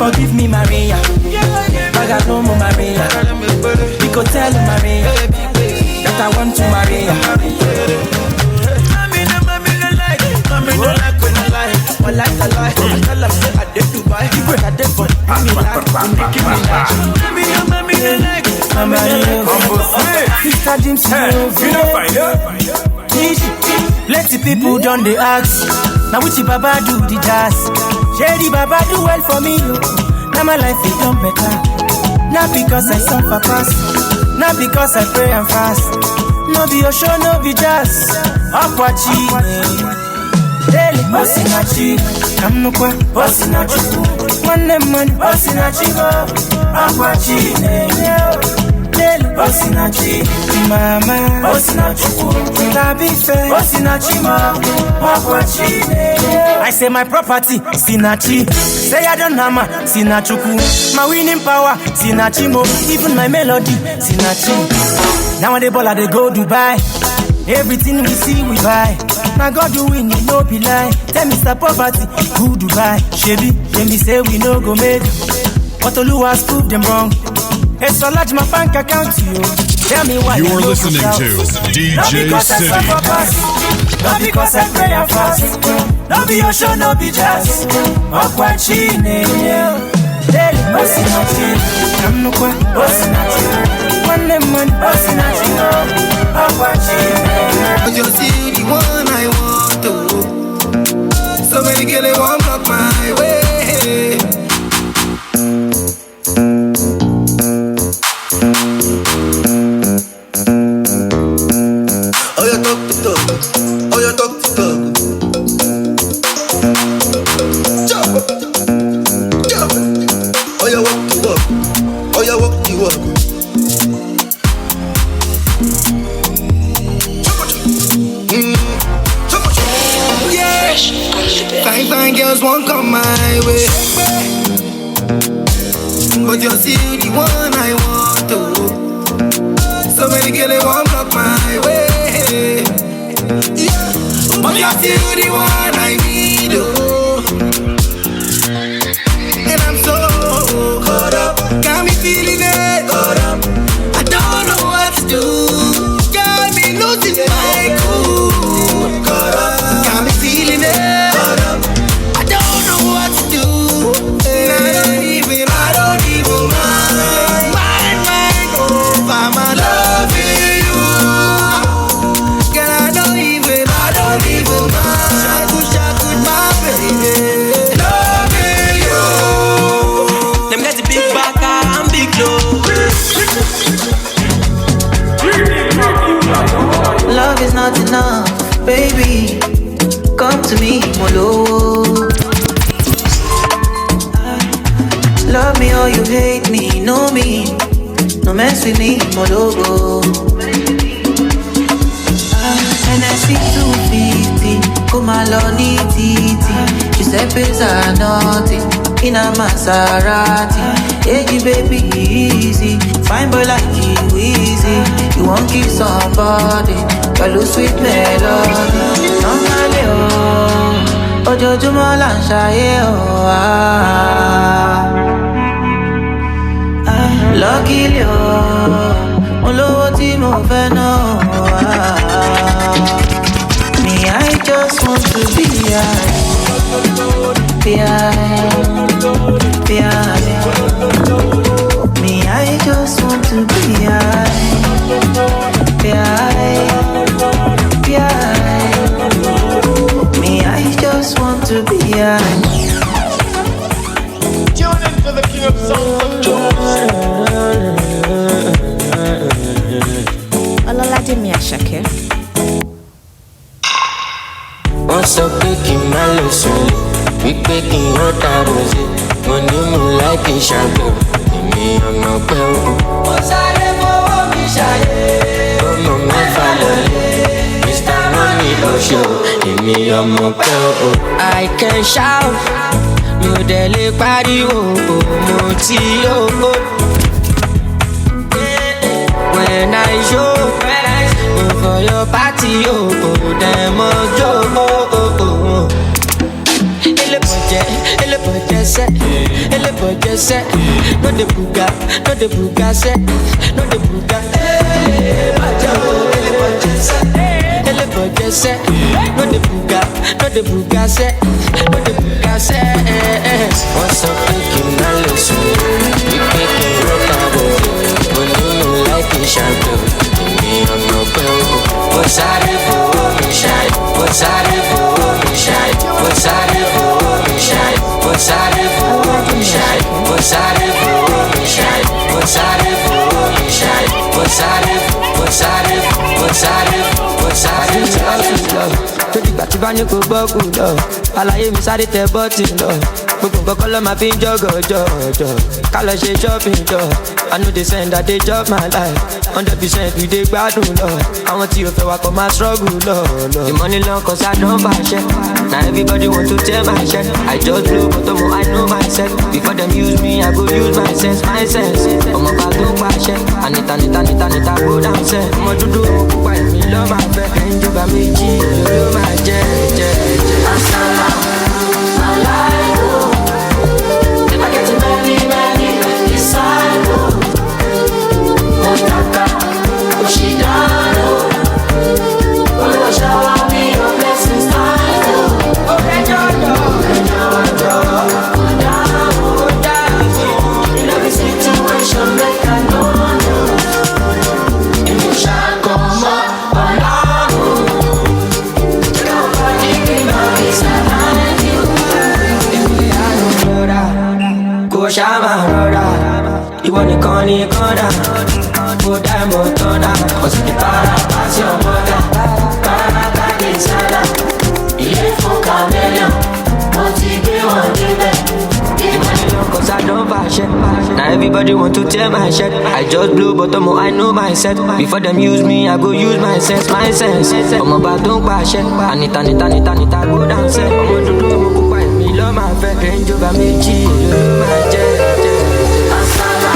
Forgive me, Maria. Vagabondo Maria. We could tell Maria that I want to marry her. Mommy no like when I lie. I like I lie. I tell her say I did Dubai. I did for me like. Mommy no like. Sister James, you know fine. Plenty people done the ask. Now which Baba do the jazz? Shady Baba do well for me. Now my life is done better. Not because I suffer past. Not because I pray and fast. No be your show, no be jazz. Akwachi daily Osinachi. Kamnukwa Osinachi. One man Osinachi. Akwachi daily Osinachi. Mama Osinachi. Tabife Osinachi ma. Akwachi. I say my property Sinachi. Say I don't hammer Sinachuku. My winning power Sinachi mo. Even my melody Sinachi. Now when they ball they go Dubai. Everything we see we buy. Now God do win it no be lie. Tell Mr. Poverty who Dubai. Shebi them be say we no go make. But Olu has proved them wrong. It's so large my bank account to you. Tell me why you are listening to DJ City. Not because I pray and fast. No be your show, no be jazz. Okwachi daily Osinachi. Kamnukwa Osinachi. One man Osinachi. Okwachi. But you're still the one I want to. So many girls they won't block my way. Oh you talk to talk. Oh you talk to talk. Jump. Jump. Oh you walk to walk. Oh you walk to walk. Fine girls won't come my way. But you're still the one I want to. So many girls they won't block my way. Yeah. But you're still the one I need. Oh. And I'm so caught up. Got me feeling it. Caught up. I don't know what to do. Got me losing my cool. Caught up. Got me feeling it. Love is not enough, baby. Come to me, Molo. Love me or you hate me, know me. No mess with me, Molo. And I see 250, come along, titi. She said, pills are nothing. In a Maserati. Hey, baby, easy. Fine boy like you, easy. You won't kill somebody. But lose sweet melody. Normally, oh. Ojoojúmọ́ là ń ṣayé, oh. Luckily, oh. Olówó tí mo fẹ́ náà, Me, I just want to be high. Me, I just want to be high. Me, I just want to be high. Tune in to the King of Sounds of Jones. Ọlọ́ládé Àṣàkẹ́. Wọ́n sọ pé kí n má lọ sùn wípé kí n rán tààrọ̀ sí mo ní mo láì kí n ṣàgbọ̀ èmi ọ̀nà pẹ́ o. Mo sáré fọwọ́ mi ṣàyè. Ọmọ mẹ́fà lọ́lé Mr. Money ló ṣe o èmi ọmọ pẹ́ o. I can shout mi ò dẹ̀ lè pariwo mo ti yó. When I show for your party, them ele pode ser, ele pode budget set. No the buga set. No the buga. Ele budget set. No the buga set. No the buga set. What's up, picking my lesson? We picking rock and roll. When you like it, shadow. Me, I'm no bell. What's out there for me, shy? What's out there for me, shy? What's out there for me, shy? What's out there for me, shy? What's out there for me, shy? What's out there for me, shy? What's out there? What's out there? What's out there? What's out there? Tó dìgbà tí bá ní kò gbọ́kù lọ, àlàyé mi sáré tẹ bọ́tì lọ. Gbogbo nǹkan kọ́ ló máa fi ń jọ̀gọ̀jọ̀. Ká lọ ṣe shopping jọ. I know they send that they chop my life. 100% we dey gbádùn lọ. Àwọn tí o fẹ́ wa kọ́ máa struggle lọ. The money long cause I don't buy shit. Now everybody want to tell my shit. I just blow but I know myself. Before them use me, I go use my sense. Ọmọ bá tó pàṣẹ. Anita go down set. Ọmọ dúdú ọmọ pupa èmi lọ́ máa fẹ́. Ẹnjọba méjì ló máa jẹ́. Asala, Malayo. I get many disciples. Otaka, Oshidano. Oluwa shower me your blessings time. Orejojo. In every situation, make I know. And you shall come up alone. Nobody can beside you. Go shama roda. Ìwọ nìkan ní kọ́dà. Go diamond thunder. Cause the para pass your mother. Para kade sada. Ilé fún chameleon. Mo ti gbé wọn débẹ̀. Cause I don't buy shit. Now everybody want to tell my shit. I just blow but I know myself. Before them use me, I go use my sense. Ọmọ bá tó ń pàṣẹ. Anita go down set. Ọmọ dúdú ọmọ pupa èmi lọ́ máa fẹ́. Ẹnjọba méjì ló máa jẹ́. Asala,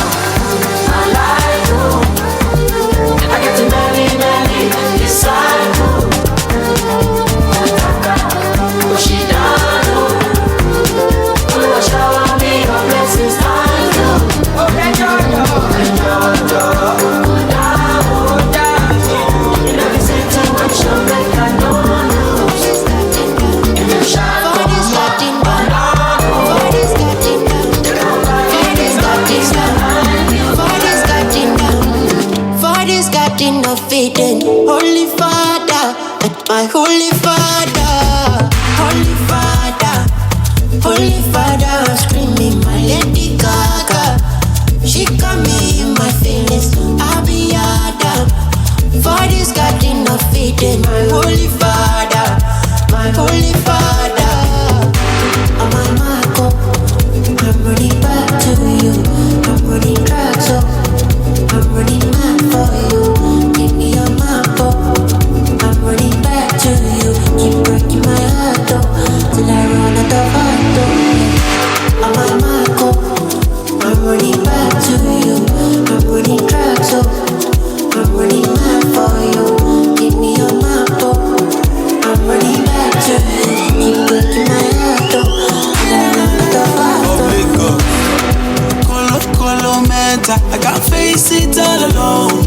Malayo. I get many disciples. Otaka, Oshidano. Oluwa shower me your blessings time. Orejojo. In every situation, make I know. And you shall come Father's got enough faith in Holy Father, my Holy Father, Holy Father, I'm screaming my Lady Gaga. She got me in my feelings, I'll be Adam. Father's got enough faith in my Holy Father, my Holy Father. I'm on my go, I'm running back to you, I'm running back so. I'm running back for you. Give me your map up. I'm running back to you. Keep breaking my heart up till I run out of heart up. I'm on my go. I'm running back to you. I'm running back so. I'm running back for you. Give me your map up. I'm running back to you. Keep breaking my heart up till I run out of heart up. Colo mental, I can't face it all alone.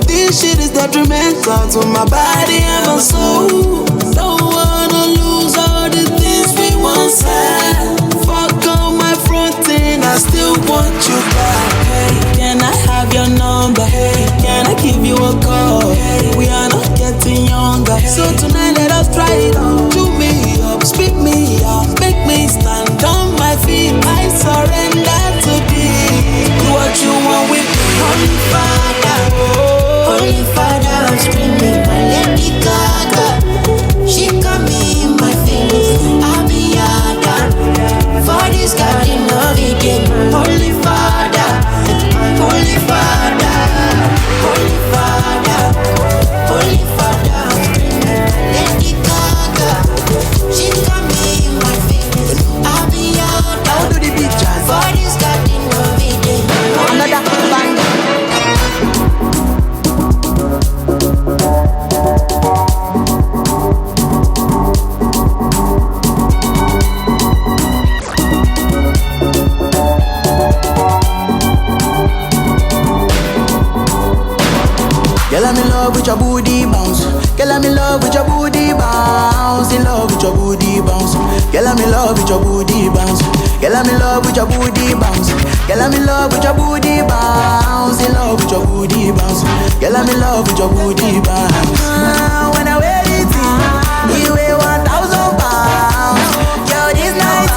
This shit is detrimental to my body and my soul. Don't wanna lose all the things we once had. Fuck on my front end, I still want you back. Hey, can I have your number? Hey, can I give you a call? Hey, we are not getting younger. So tonight let us try it on. Chew me up, spit me out, make me stand on my feet. I surrender to thee. Do what you want with me. Holy Father, I'm screaming my Lady Gaga. She got me in my feelings, I'll be Adam. Father's got enough again. Holy Father, my Holy Father, Holy Father, Holy Father, I'm screaming my Lady Gaga. with your booty bounce. Girl, I'm in love with your booty bounce. In love with your booty bounce. Girl, I'm in love with your booty bounce. Girl, I'm in love with your booty bounce. Girl, I'm in love with your booty bounce. In love with your booty bounce. Girl, I'm in love with your booty bounce. When I wear it, you weigh 1,000 pounds. Girl, this night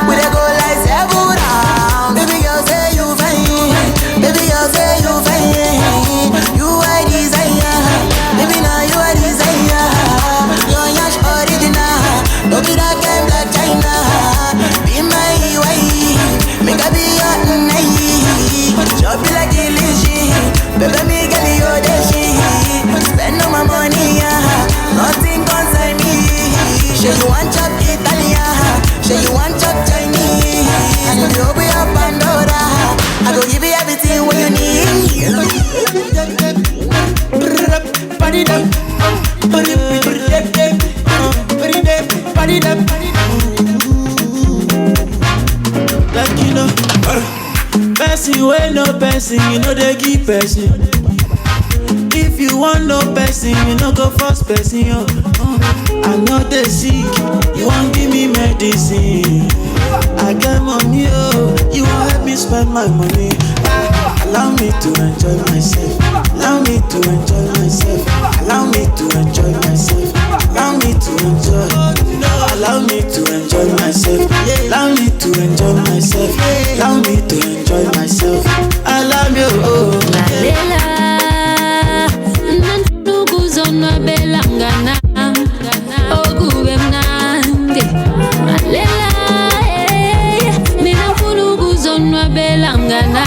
we dey go like 7 rounds. Baby girl, say you fine. Baby girl, say you fine. You are desire. Baby, now you are desire. Your yash original. No be that kind Black China. Be my wife. Make I be your night. Chop you like delicious. Baby, me get you the shit. Spend all my money, nothing concern me. Say you want chop Italian. Say you want chop Chinese. And if you open up Pandora, I go give you everything what you need. Party them, party them. Like you know, person when no person, you know they give person. If you want no person, you know go first person. I know they sick, you won't give me medicine. I got money, you won't help me spend my money. Allow me to enjoy myself. Allow me to enjoy myself. Allow me to enjoy myself. Allow me to enjoy. Allow me to enjoy myself. Allow me to enjoy myself. Allow me to enjoy myself. I love you. Nantukuzonwa belangana okube mnandi malela mina mfuna ukuzonwa belangana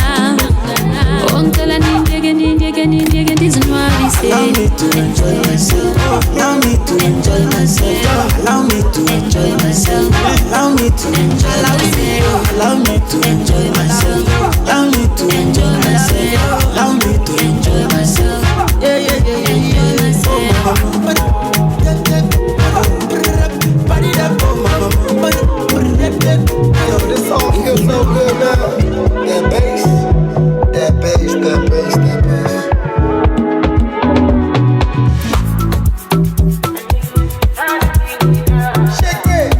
ongicela nindiyeke ndizinwabise. Allow me to enjoy myself. Allow me to enjoy myself. Allow me to enjoy myself. Allow me to enjoy myself. Allow me to enjoy myself. Allow me to enjoy myself. Allow me to enjoy myself. Yeah. Enjoy myself. Yo, this song feels so good, man. That bass. Shake it.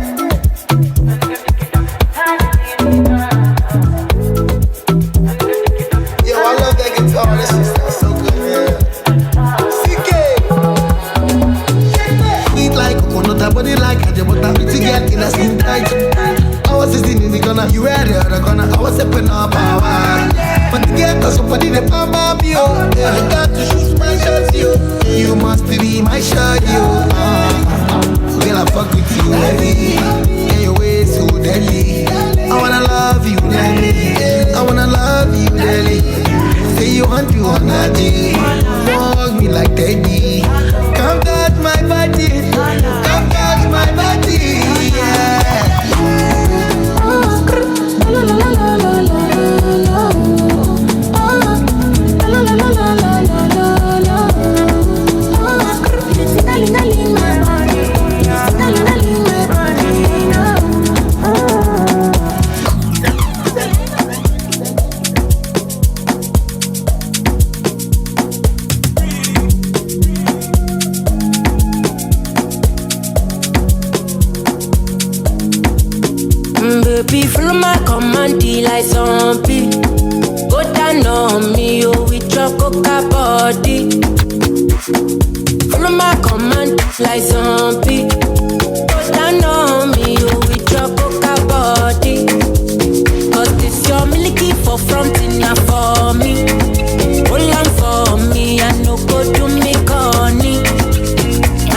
Yo, I love that guitar. This shit sounds so good, man. CK. Sweet like coconut, body like Ajabota. Pretty girl in a skin tight. I was sitting in the corner, you were the other corner. I was stepping up power. But the girl got somebody that pump up you. I got to shoot my shots, you. You must be my shot, you. Girl, I fuck with you heavy. And your ways so deadly. I wanna love you, deadly. I wanna love you, deadly. Say you want to on a day. Fuck me like Teddy. Come touch my body. Come touch my body. Yeah. Baby, follow my command, like zombie. Go down on me, with your coca body. Follow my command, like zombie. Go down on me, with your coca body. Cause this your milky for fronting ya for me. Hold on for me, I no go do me corny.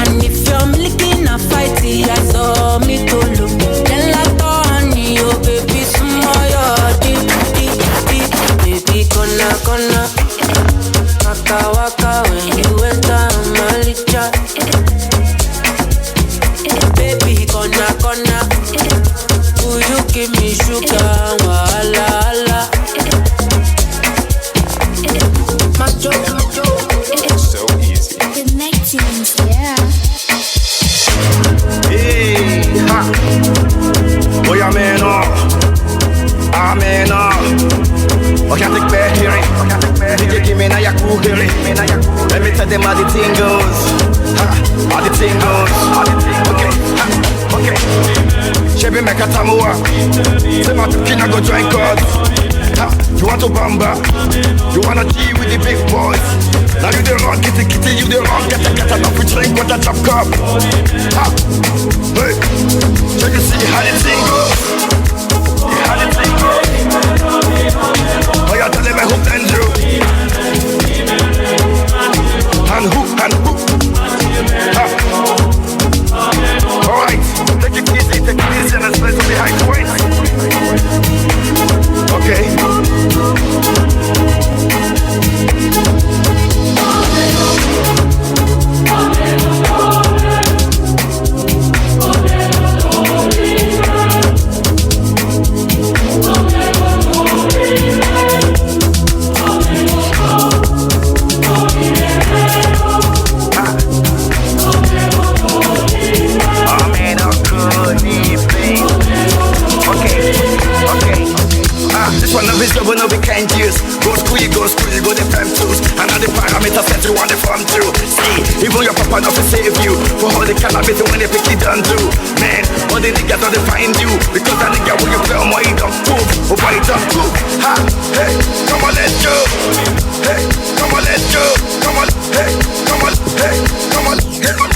And if you're milky na fight, I saw me to look. Then like baby, smile, baby, kona, waka, when you enter Malicha. Baby, kona, will you give me sugar, wala, macho, So easy. Connecting, yeah. Hey, ha. Boy, amen, amen, oh, can't take back hearing. DJ, give me na ya cool hearing. Let me tell them how the thing goes. How the thing goes. Okay, okay. Chevy make a tamua. Say my kina go join God. You want to bamba? You wanna G with the big boys? Now you the wrong, kitty, you the wrong. Get enough to drink with a chop cup. Hey, so you see how the thing goes. How the thing goes. Oh, you tell them I hope and you. And who? Alright, take it easy and let's play behind the weight. Okay. This one of his double no be kind use. Go squeeze, go the time tools. And all the parameters set you want the farm too. See, even your papa not to save you. For all the cannabis when they pick it done do. Man, all the niggas don't find you. Because that nigga when you play on my don't cook. Oh boy, don't cook. Ha, hey, come on, let's go. Hey, come on, let's go. Come on, hey, come on, hey, come on, hey, come on.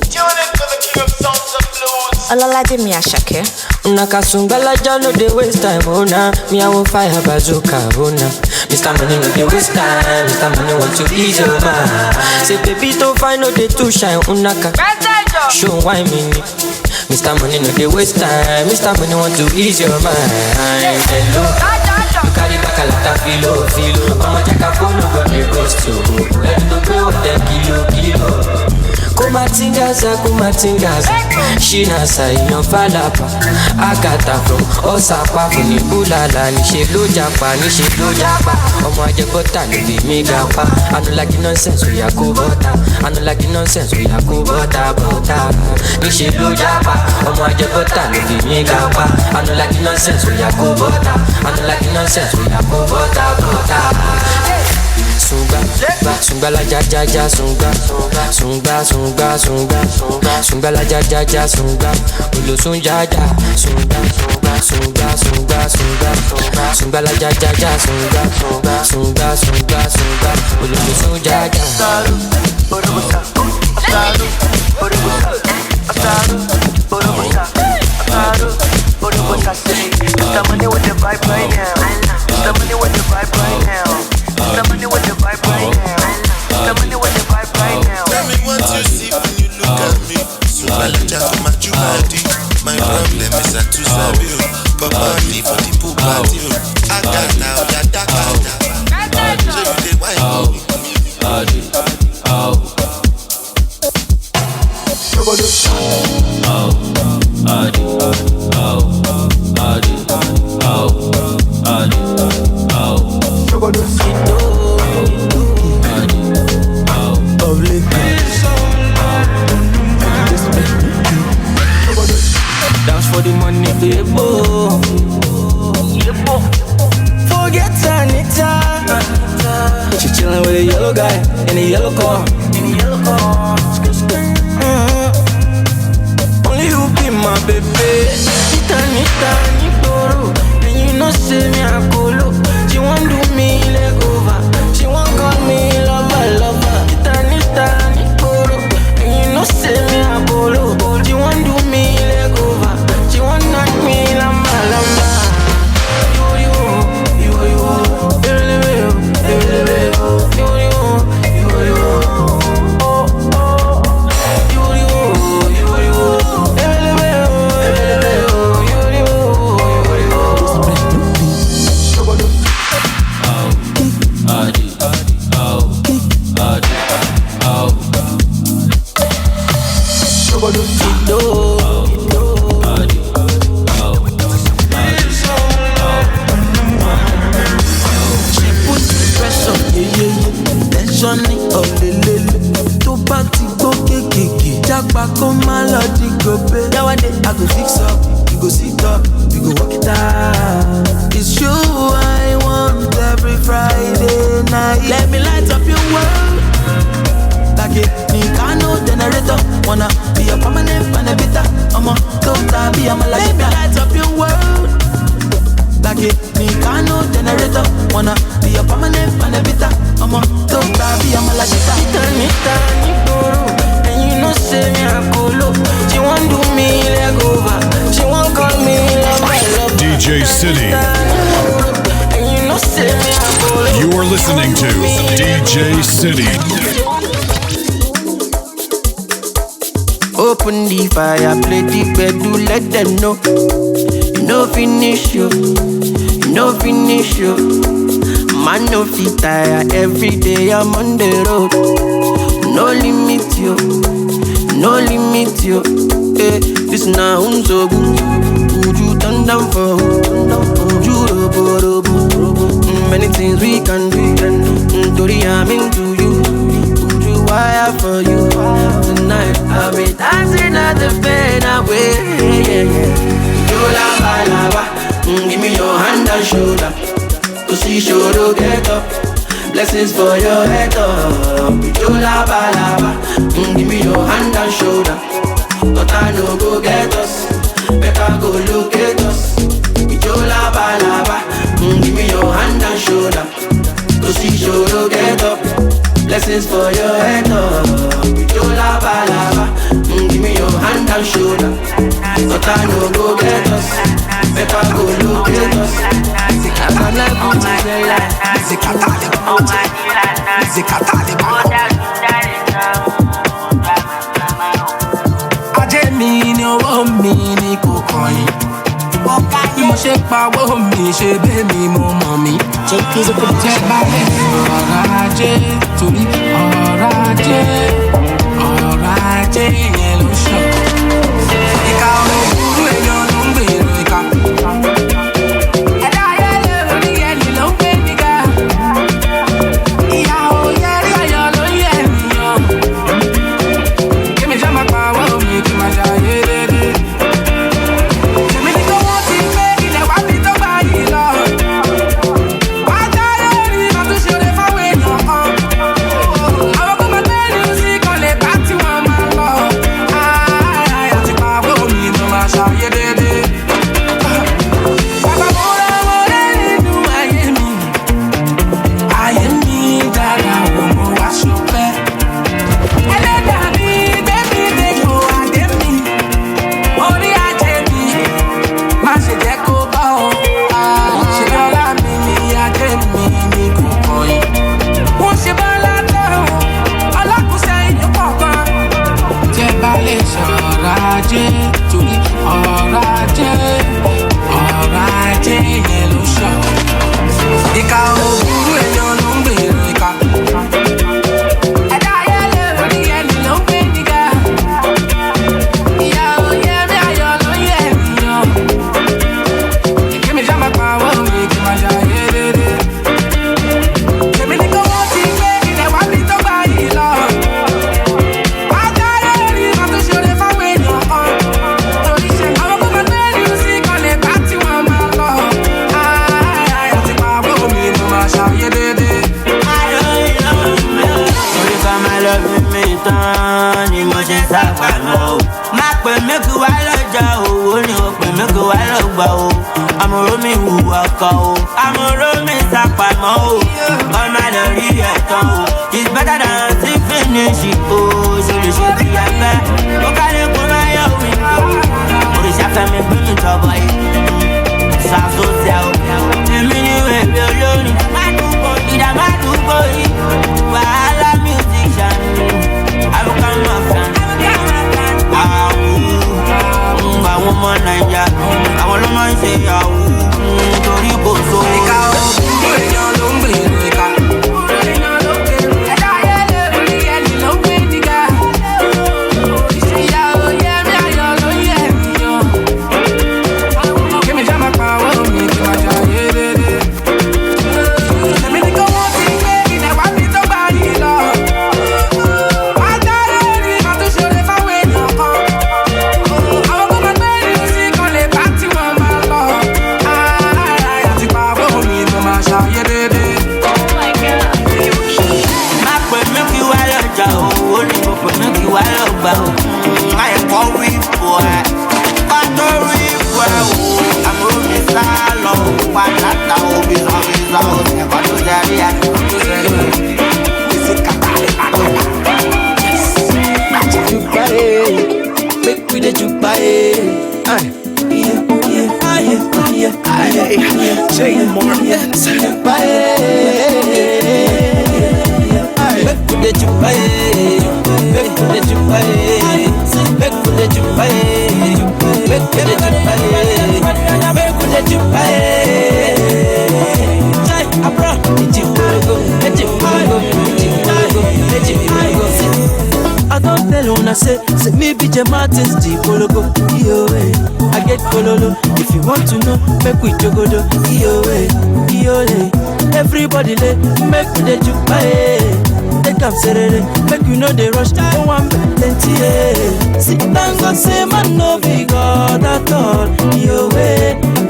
Tune into the king of sounds and blues. Olalaje Miyashake. Nakasungala no dey waste time, oh nah. Me I won't fire bazooka, oh nah. Mr. Money no dey waste time, Mr. Money want to ease your mind. Say baby to find no dey too shine, unaka. Show why me. Mr. Money no dey waste time, Mr. Money want to ease your mind. Hello, you carry back a lot of filo. I'ma take a phone no go dey ghost you. Let me pay with them kilo. Kumatingaza Shina sayo falapa Akata from Osapa Funi bulala Nishe lo japa Omo aje bota no be me gapa I no like the nonsense we yakubota Nishe lo japa Omo aje bota no be me gapa I no like the nonsense we yakubota Sunga la ja sunga la ja sunga Ulu sunga sunga la ja sunga Ulu sunga The money with the vibe right now. The money with the vibe right now. The money with the vibe right now. The money with the vibe right now. Tell me what you see when you look at me. Superlaja for my body. My problem is that to serve you. Papa leave for the pool party. I got now that so you did why Dance for the money, people. Forget Anita. She chillin' with a yellow guy in a yellow car. Only you be my baby. Nita, Niporo. And you know say me a colo. She won't do me leg over. She won't call me lover. Nita, Niporo. And you know say me a colo. She won't do me leg over. She won't knock me lamba. Olake, me can no generator. Wanna be a permanent panevita. I'm a top baby, I'm a lashita. Nita, and you know say me a colo. She won't do me leg over. She won't call me love. DJ City. And you know say me a colo. You are listening to DJ City. Open the fire, play the bed, do let them know. You know finish you, you know finish you. Man no fit tire, every day I'm on the road. No limit you, no limit you. Hey, this now so good. Would you turn down for? Would you robo? Many things we can do. Tori, I'm into you. Would you wire for you? Tonight I'll be dancing at the bed away. You lava, give me your hand and shoulder. To see shoulder get up. Blessings for your head up. You lava, give me your hand and shoulder. But I know go get us. Better go look at us. You lava, give me your hand and shoulder. To see shoulder get up. Blessings for your head up. You lava, give me your hand and shoulder. But I know go get us. Better go look at us. Ajé mi ni owó mi ni kò kọ̀yìn. Bí mo ṣe pawó mi ṣe bẹ́ẹ̀ mi mo mọ̀ mi. Jẹ́ báyìí ọ̀rọ̀ ajé torí ọ̀rọ̀ ajé yẹn ló ṣọ̀. Ìka ọ̀rọ̀ burú èèyàn ló ń gbèrò ìka. Make we the jupae. Jay Morgans. Make we the jupae. Make we the jupae. Make we the jupae. Make we the jupae. Make we the jupae. Jay Abra. I don't tell una say me be J Martins the Kologo. I get Kololo. If you want to know, make we jogodo. Everybody lay, make we the jupae. They come serere, make you know they rush. No one plenty. Sit down, God say man no be God at all.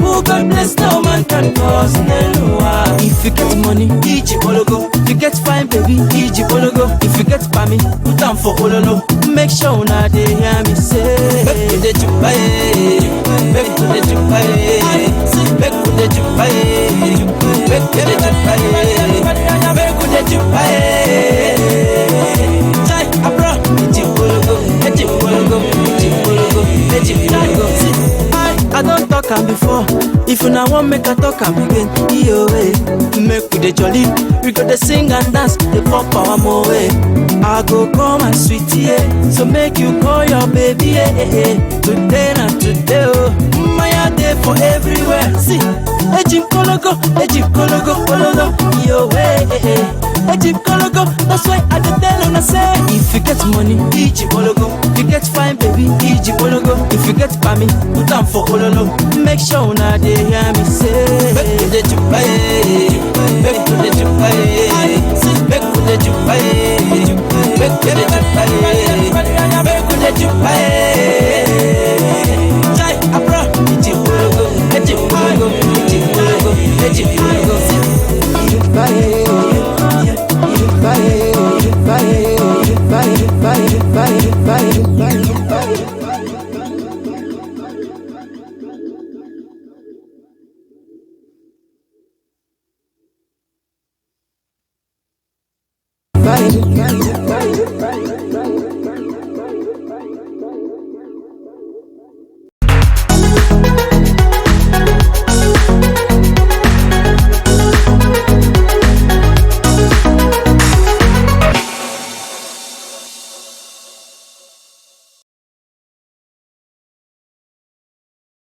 Who God bless, no man can cause Nelua. If you get money, Iji Kologo. If you get fine, baby, Iji Kologo. If you get pami, put down for Ololo. Make sure now they hear me say, make we the jupae, make we the jupae, make we the jupae, make we the jupae, make we the jupae. Jai Abra, Iji Kologo, Iji Kologo, Iji Kologo, Iji Kologo. I don't talk am before. If you now want make I talk am again, make we the jolly, we go the sing and dance, the pop our more way. I go call my sweetie, so make you call your baby, today and today, my day for everywhere. See, Ejim Kologo, Kologo, yo way, Ejim Kologo. That's why I dey tell una say, if you get money, Ejim Kologo. If you get fine, baby, Ejim Kologo. If you get pami, put down for Ololo. Make sure una dey hear me say, make we the jupae,